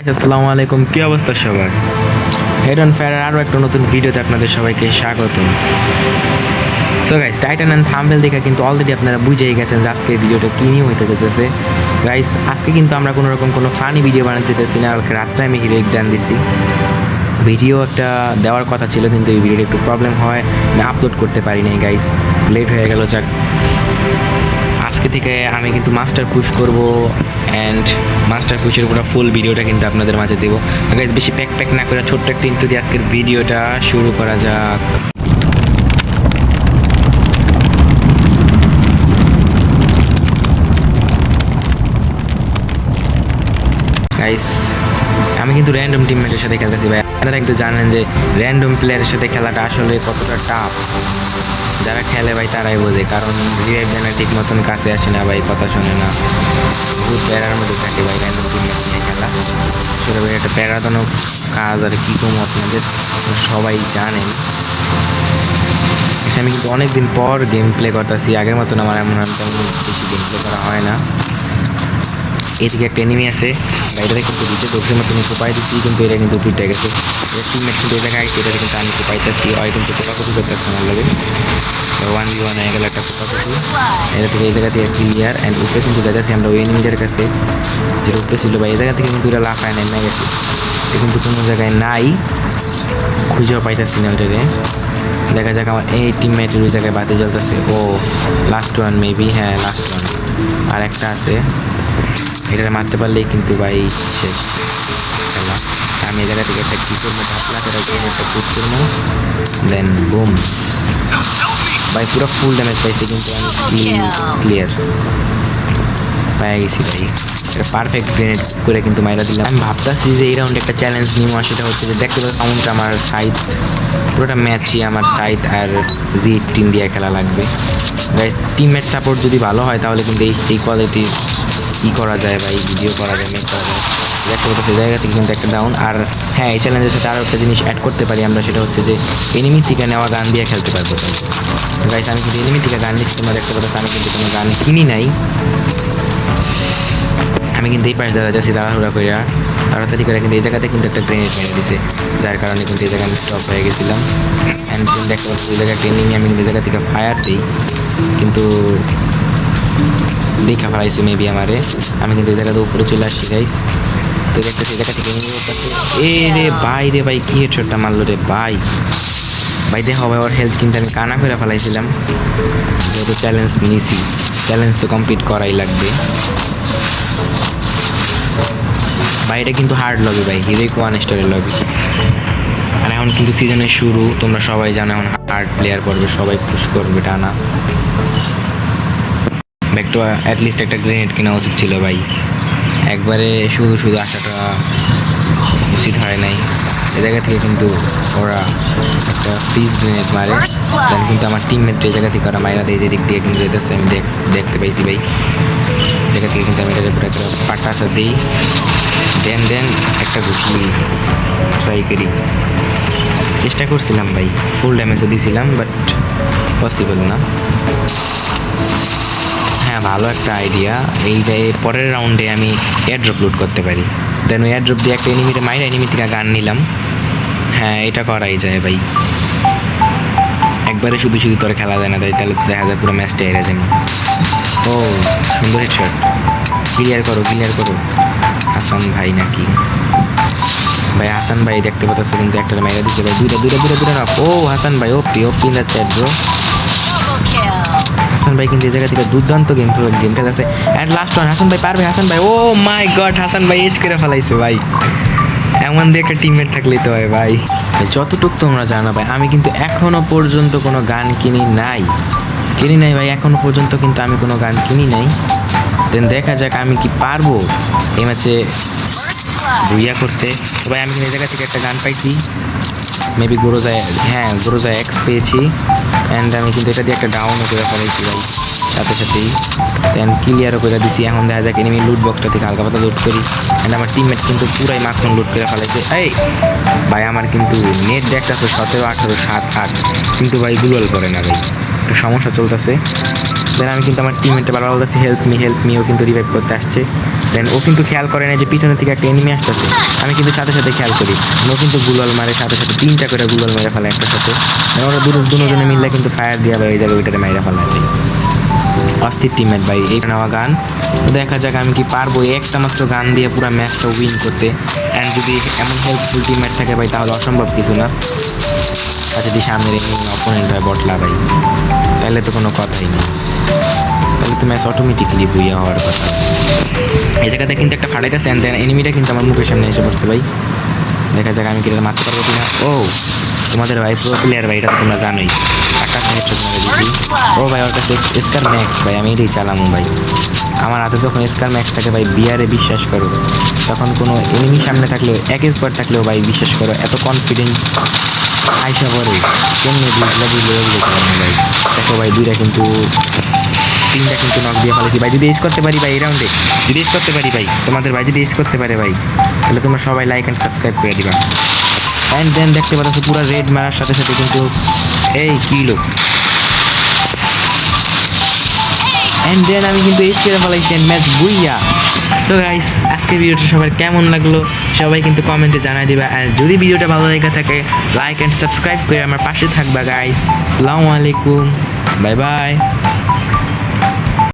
আসসালামু আলাইকুম, কি অবস্থা সবার? হেড অন ফায়ার আরও একটা নতুন ভিডিওতে আপনাদের সবাইকে স্বাগতম। So guys, title and thumbnail দেখে কিন্তু অলরেডি আপনারা বুঝেই গেছেন যে আজকে ভিডিওটা কী নিয়ে হইতে যেতেছে। গাইস, আজকে কিন্তু আমরা কোনো রকম কোনো ফানি ভিডিও বানাতে যেতেছি না। কালকে রাত্রে আমি হিরো এক্সাম দিছি, ভিডিও একটা দেওয়ার কথা ছিল, কিন্তু এই ভিডিওটা একটু প্রবলেম হয়, আমি আপলোড করতে পারি নাই গাইস, লেট হয়ে গেল। যাক, আজকে থেকে আমি কিন্তু মাস্টার পুশ করব অ্যান্ড মাস্টার পুশের পুরো ফুল ভিডিওটা কিন্তু আপনাদের মাঝে দেবো। গাইস, বেশি প্যাক প্যাক না করে ছোট্ট একটা ইন্ট্রো দিয়ে আজকের ভিডিওটা শুরু করা যাক। গাইস, আমি কিন্তু র্যান্ডম টিমমেটের সাথে খেলতেছি ভাই। আপনারা কিন্তু জানেন যে র্যান্ডম প্লেয়ারের সাথে খেলাটা আসলে কতটা টাফ। যারা খেলে ভাই তারাই বোঝে, কারণ রিভাইভ দেনা ঠিক মতন কাছে আসে না ভাই, কথা শোনে না, বহুত প্যারার মধ্যে থাকে ভাই র্যান্ডম টিমমেট নিয়ে খেলা। আসলে ভাই একটা প্যারাজনক কাজ, আর কী কম আপনাদের সবাই জানেন। আমি কিন্তু অনেকদিন পর গেম প্লে করতেছি, আগের মতন আমার এমন তেমন বেশি গেম প্লে করা হয় না। এদিকে একটা এনিমি আছে, গাড়িটাতে কিন্তু দিতে দক্ষিণ মতন কোপাই দিচ্ছি, কিন্তু এটা কিন্তু টুটে গেছে। টিমমেট কিন্তু এই জায়গায় এটাতে কিন্তু আমি কোপাইতেছি, হয় কিন্তু কোপাকুপি করতেছে আমার লাগে। 1v1 হয়ে গেল একটা কোপাকুপি। এটা থেকে এই জায়গা থেকে ক্লিয়ার অ্যান্ড উপরে কিন্তু যাচ্ছি আমরা ওই এনিমিটার কাছে, যেটা উপরে ছিল ভাই। এই জায়গা থেকে কিন্তু এটা লাফায় নেমে গেছে, এটা কিন্তু কোনো জায়গায় নাই, খুঁজেও পাইতেছি না ওটারে। দেখা যাক আমার এই টিমমেটের ওই জায়গায় বাতি জ্বলতেছে। ও লাস্ট ওয়ান মেবি, হ্যাঁ লাস্ট ওয়ান, আর একটা আছে, এটা মারতে পারলেই কিন্তু ভাই শেষ খেলা। আমি এই জায়গা থেকে একটা কি করবো, ঢাপলা করে একটা পুট করবো, দেন বুম ভাই, পুরো ফুল ড্যামেজ পাইছি, কিন্তু আমি ক্লিয়ার পেয়ে গেছি ভাই। এটা পারফেক্ট গ্রেনেড করে কিন্তু মাইরা দিলাম। আমি ভাবতেছি যে এই রাউন্ডে একটা চ্যালেঞ্জ নিব, সেটা হচ্ছে যে দেখতে পাচ্ছি সাউন্ডটা আমার সাইড, পুরোটা ম্যাচই আমার সাইড আর Z18 দিয়ে খেলা লাগবে। গাইস, টিমমেট সাপোর্ট যদি ভালো হয় তাহলে কিন্তু এই কোয়ালিটি কী করা যায় ভাই, ভিডিও করা যায়, মেক করা যায়। দেখতে পাচ্ছি সেই জায়গা থেকে কিন্তু একটা ডাউন। আর হ্যাঁ, এই চ্যালেঞ্জের সাথে আরও একটা জিনিস অ্যাড করতে পারি আমরা, সেটা হচ্ছে যে এনিমি থেকে নেওয়া গান দিয়ে খেলতে পারবো। গাইস, আমি কিন্তু এনিমি থেকে গান নিচ্ছি, তোমরা দেখতে পাচ্ছি আমি কিন্তু কোনো গান কিনি নাই। আমি কিন্তু এই পাশে দাঁড়া যাচ্ছি তাড়াহুড়া করে, তাড়াতাড়ি করে কিন্তু এই জায়গাতে কিন্তু একটা গ্রেনেড মেরে দিছে, যার কারণে কিন্তু এই জায়গায় আমি স্টপ হয়ে গেছিলাম। অ্যান্ড দেখতে পাচ্ছি এই জায়গায় ট্রেনিংয়ে আমি কিন্তু এই জায়গা থেকে ফায়ার দিই, কিন্তু দেখা ফেলাইছে মেবি আমারে। আমি কিন্তু এই জায়গাতে উপরে চলে আসছি গাইস, তো দেখতেছি এই জায়গা থেকে এনিমি করতেছে। এ রে ভাই, রে ভাই, কি হেডশটটা মারলো রে ভাই। ভাই দেখো ভাই, ওর হেলথ কিন্তু আমি কানা করে ফেলাইছিলাম, যেহেতু চ্যালেঞ্জ নিয়েছি, চ্যালেঞ্জ তো কমপ্লিট করাই লাগবে ভাই। এটা কিন্তু হার্ড লবি ভাই, হিরোইক 1 স্টারের লবি। আর এখন কিন্তু সিজনের শুরু, তোমরা সবাই জানো এখন হার্ড প্লেয়ার করবে, সবাই পুশ করবে টানা। ব্যাকটা অ্যাটলিস্ট একটা গ্রেনেড কেনা উচিত ছিল ভাই, একবারে শুধু শুধু আসাটা উচিত হয় নাই। এ জায়গা থেকে কিন্তু ওরা একটা ফ্রিজ গ্রেনেড মারে, তাহলে কিন্তু আমার টিমমেট এই জায়গা থেকে ওরা মাইরা দেয়, যেদিক দিয়ে কিন্তু যেতেছে আমি দেখতে পাইছি ভাই। জায়গা থেকে কিন্তু আমি এটাকে পুরো একটা পাটাসা দিই, দেন একটা ঘুষি ট্রাই করি, চেষ্টা করছিলাম ভাই, ফুল ড্যামেজও দিয়েছিলাম, বাট পসিবল না। হ্যাঁ, ভালো একটা আইডিয়া, এইটাই পরের রাউন্ডে আমি এয়ারড্রপ লুট করতে পারি, দেন ওই এয়ারড্রপ দিয়ে একটা এনিমিতে মাইরা এনিমি থেকে গান নিলাম। হ্যাঁ, এটা করাই যায় ভাই, একবারে শুধু শুধু তোর খেলা যায় না তাই, তাহলে দেখা যায় পুরো ম্যাচটা হেরে যাবে। ও সুন্দর হেডশট, ক্লিয়ার করো হাসান ভাই নাকি ভাই, হাসান ভাই দেখতে পাচ্ছ কিন্তু একটা মাইরা দিচ্ছে ভাই, দুইটা না। ও হাসান ভাই, ওপি in the chat bro. Hasan ভাই কিন্তু এই জায়গা থেকে দুর্দান্ত গেম খেলতেছে। অ্যান্ড লাস্ট ওয়ান, হাসান ভাই পারবে, হাসান ভাই, ও মাই গড, হাসান ভাই এজ করে ফেলাইছে ভাই। এমন দিয়ে একটা টিমমেট থাকলেই তো হয় ভাই। যতটুকু তোমরা জানো ভাই, আমি কিন্তু এখনো পর্যন্ত কোনো গান কিনি নাই ভাই, এখনো পর্যন্ত কিন্তু আমি কোনো গান কিনি নাই। দেন দেখা যাক আমি কি পারবো এই ম্যাচে ভুইয়া করতে। তো ভাই, আমি এই জায়গা থেকে একটা গান পাইছি, মেবি গোরোজা এক্স পেয়েছি, অ্যান্ড আমি কিন্তু এটা দিয়ে একটা ডাউনও করে ফেলাইছি ভাই সাথেই, দেন ক্লিয়ারও করে দিছি। এখন দেখা যাক এনিমি লুট বক্সটা থেকে হালকা পাতা লুট করি, অ্যান্ড আমার টিমমেট কিন্তু পুরাই মাখন লুট করে ফেলাইছে। এই ভাই, আমার কিন্তু নেট দেখতেছে 17, 18, 7, 8, কিন্তু ভাই গুগল করে না ভাই, একটা সমস্যা চলতেছে। দেন আমি কিন্তু আমার টিমমেটটা বারবার বলতেছি হেল্প মি, ও কিন্তু রিভাইভ করতে আসছে। দেন ও কিন্তু খেয়াল করে না যে পিছনের থেকে একটা এনিমি আসতেছে। আমি কিন্তু সাথে সাথে খেয়াল করি, ও কিন্তু গুলাল মারে সাথে সাথে 3টা করে গুলাল মেরে ফেলে একটার সাথে। ওরা দুজনে মিললে কিন্তু ফায়ার দিয়ে ভাই ওই জায়গায় ওইটাতে মাইরা ফেলা ভাই। অস্থির টিমমেট ভাই, এই নেওয়া গান। তো দেখা যাক আমি কি পারবো একটা মাত্র গান দিয়ে পুরো ম্যাচটা উইন করতে। অ্যান্ড যদি এমন হেল্পফুল টিমমেট থাকে ভাই তাহলে অসম্ভব কিছু না। আর যদি সামনের এনিমি অপোনেন্ট হয় বটলা ভাই, তাহলে তো কোনো কথাই নেই, তাহলে তো ম্যাচ অটোমেটিকলি বুইয়া হওয়ার কথা। এই জায়গাতে কিন্তু একটা ফাটাইতেছে অ্যান্ড দেন এনিমিটা কিন্তু আমার মুখের সামনে এসে পড়ছে ভাই। দেখা যাক আমি কি এটা মারতে পারবো কিনা। ও তোমাদের ভাই প্রো প্লেয়ার ভাই, এটা তো তোমরা জানোই। আকাশ হেডশট মেরে দিছি। ও ভাই ওর কাছে স্কার ম্যাক্স ভাই, আমি এটাই চালামু ভাই। আমার হাতে যখন স্কার ম্যাক্স থাকে ভাই, বিয়ারে বিশ্বাস করো, তখন কোনো এনিমি সামনে থাকলেও এক স্কোয়াড থাকলেও ভাই বিশ্বাস করো এত কনফিডেন্স আইসা পড়ে কেমনি বুঝলে ভাই। দেখো ভাই 3টা কিন্তু নক দিয়ে ফেলেছি ভাই। যদি এস করতে পারি ভাই এই রাউন্ডে, যদি এস করতে পারি ভাই, তোমাদের ভাই যদি এস করতে পারে ভাই, তাহলে তোমরা সবাই লাইক অ্যান্ড সাবস্ক্রাইব করে দিবা। অ্যান্ড দেন দেখতে পাচ্ছ পুরো রেড মারার সাথে সাথে কিন্তু এই কিলো, অ্যান্ড দেন আমি কিন্তু এস করে ফেলাইছি অ্যান্ড ম্যাচ বুইয়া। তো গাইস আজকে ভিডিওটা সবার কেমন লাগলো সবাই কিন্তু কমেন্টে জানাই দিবা। আর যদি ভিডিওটা ভালো লেগে থাকে লাইক অ্যান্ড সাবস্ক্রাইব করে আমার পাশে থাকবা গাইস। আসসালামু আলাইকুম, বাই বাই।